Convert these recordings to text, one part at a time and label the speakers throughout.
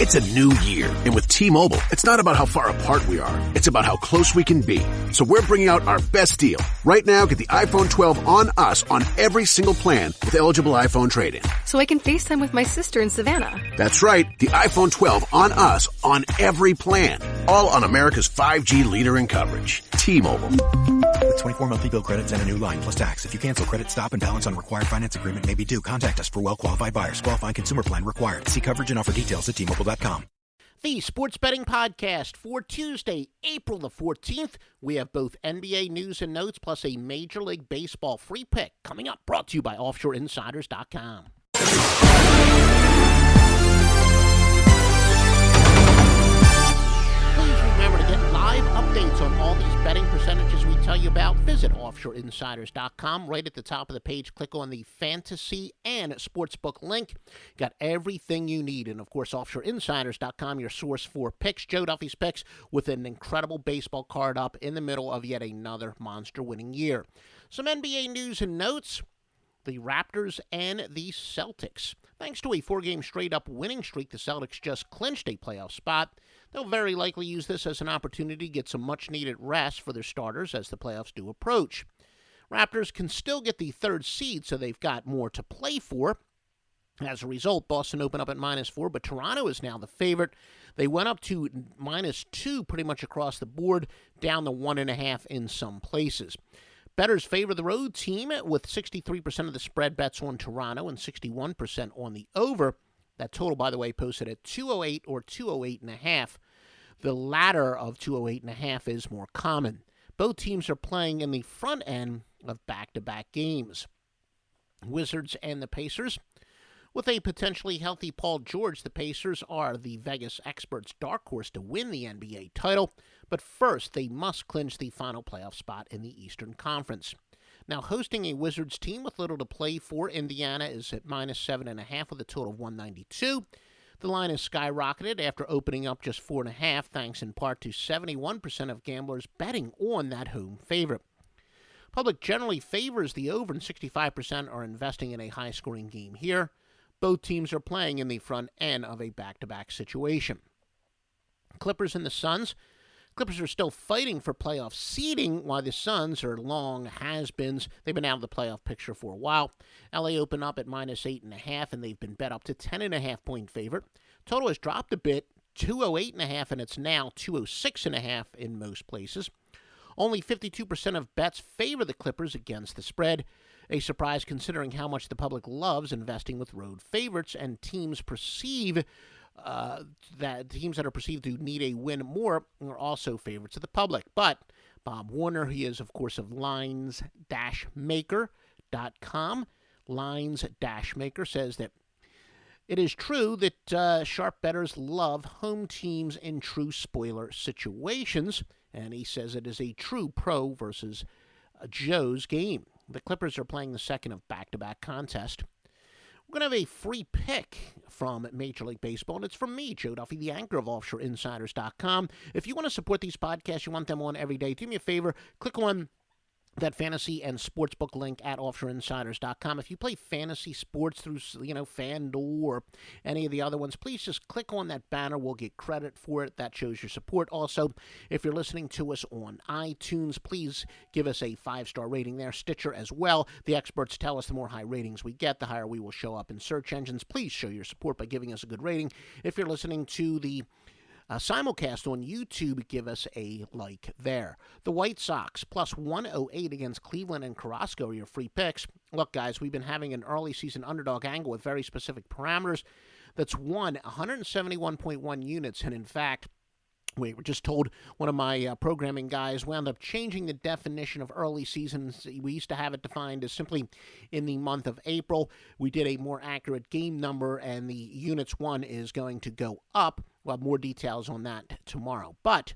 Speaker 1: It's a new year, and with T-Mobile, it's not about how far apart we are. It's about how close we can be. So we're bringing out our best deal. Right now, get the iPhone 12 on us on every single plan with eligible iPhone trade-in.
Speaker 2: So I can FaceTime with my sister in Savannah.
Speaker 1: That's right, the iPhone 12 on us on every plan. All on America's 5G leader in coverage. T-Mobile.
Speaker 3: With 24 monthly bill credits and a new line plus tax. If you cancel, credit stop and balance on required finance agreement may be due. Contact us for well-qualified buyers. Qualifying consumer plan required. See coverage and offer details at T-Mobile.com.
Speaker 4: The Sports Betting Podcast for Tuesday, April the 14th. We have both NBA news and notes plus a Major League Baseball free pick coming up, brought to you by OffshoreInsiders.com. Please remember to get live updates on all these betting percentages we tell you about. Visit OffshoreInsiders.com. Right at the top of the page, click on the Fantasy and Sportsbook link. Got everything you need. And, of course, OffshoreInsiders.com, your source for picks. Joe Duffy's picks with an incredible baseball card up in the middle of yet another monster-winning year. Some NBA news and notes. The Raptors and the Celtics. Thanks to a 4-game straight-up winning streak, the Celtics just clinched a playoff spot. They'll very likely use this as an opportunity to get some much-needed rest for their starters as the playoffs do approach. Raptors can still get the third seed, so they've got more to play for. As a result, Boston opened up at -4, but Toronto is now the favorite. They went up to -2 pretty much across the board, down to 1.5 in some places. Bettors favor the road team with 63% of the spread bets on Toronto and 61% on the over. That total, by the way, posted at 208 or 208.5. The latter of 208.5 is more common. Both teams are playing in the front end of back-to-back games. Wizards and the Pacers. With a potentially healthy Paul George, the Pacers are the Vegas experts' dark horse to win the NBA title. But first, they must clinch the final playoff spot in the Eastern Conference. Now, hosting a Wizards team with little to play for, Indiana is at -7.5 with a total of 192. The line has skyrocketed after opening up just 4.5, thanks in part to 71% of gamblers betting on that home favorite. Public generally favors the over, and 65% are investing in a high-scoring game here. Both teams are playing in the front end of a back-to-back situation. Clippers and the Suns. Clippers are still fighting for playoff seeding, while the Suns are long has-beens. They've been out of the playoff picture for a while. LA opened up at -8.5, and they've been bet up to 10.5-point favorite. Total has dropped a bit, 208.5, and it's now 206.5 in most places. Only 52% of bets favor the Clippers against the spread. A surprise considering how much the public loves investing with road favorites, and teams perceive that teams that are perceived to need a win more are also favorites of the public. But Bob Warner, he is, of course, of lines-maker.com. Lines-maker says that it is true that sharp bettors love home teams in true spoiler situations, and he says it is a true pro versus Joe's game. The Clippers are playing the second of back-to-back contests. We're going to have a free pick from Major League Baseball, and it's from me, Joe Duffy, the anchor of OffshoreInsiders.com. If you want to support these podcasts, you want them on every day, do me a favor, click on that fantasy and sportsbook link at OffshoreInsiders.com. If you play fantasy sports through, FanDuel or any of the other ones, please just click on that banner. We'll get credit for it. That shows your support. Also, if you're listening to us on iTunes, please give us a 5-star rating there. Stitcher as well. The experts tell us the more high ratings we get, the higher we will show up in search engines. Please show your support by giving us a good rating. If you're listening to the simulcast on YouTube, give us a like there. The White Sox plus 108 against Cleveland and Carrasco are your free picks. Look, guys, we've been having an early season underdog angle with very specific parameters that's won 171.1 units, and in fact, we were just told one of my programming guys wound up changing the definition of early seasons. We used to have it defined as simply in the month of April. We did a more accurate game number, and the units won is going to go up. We'll have more details on that tomorrow. But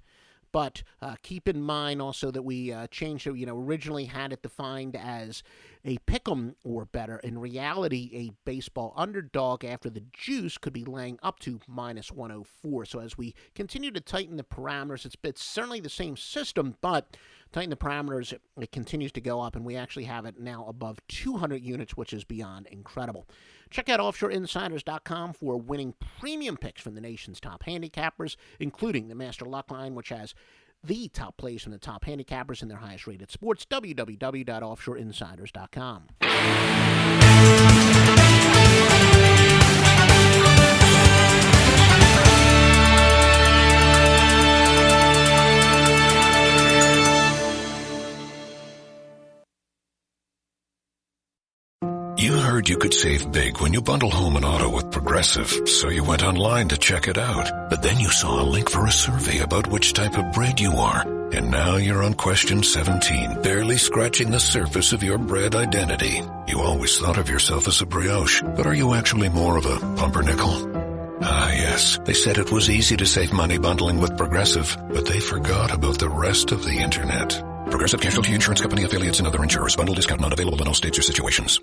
Speaker 4: keep in mind also that we changed it. Originally had it defined as a pick'em or better. In reality, a baseball underdog after the juice could be laying up to minus 104. So as we continue to tighten the parameters, it's certainly the same system, but tighten the parameters, it continues to go up, and we actually have it now above 200 units, which is beyond incredible. Check out offshoreinsiders.com for winning premium picks from the nation's top handicappers, including the Master Luck Line, which has the top plays from the top handicappers in their highest rated sports. www.offshoreinsiders.com.
Speaker 5: You heard you could save big when you bundle home and auto with Progressive, so you went online to check it out. But then you saw a link for a survey about which type of bread you are. And now you're on question 17, barely scratching the surface of your bread identity. You always thought of yourself as a brioche, but are you actually more of a pumpernickel? Ah, yes. They said it was easy to save money bundling with Progressive, but they forgot about the rest of the internet. Progressive Casualty Insurance Company, affiliates, and other insurers. Bundle discount not available in all states or situations.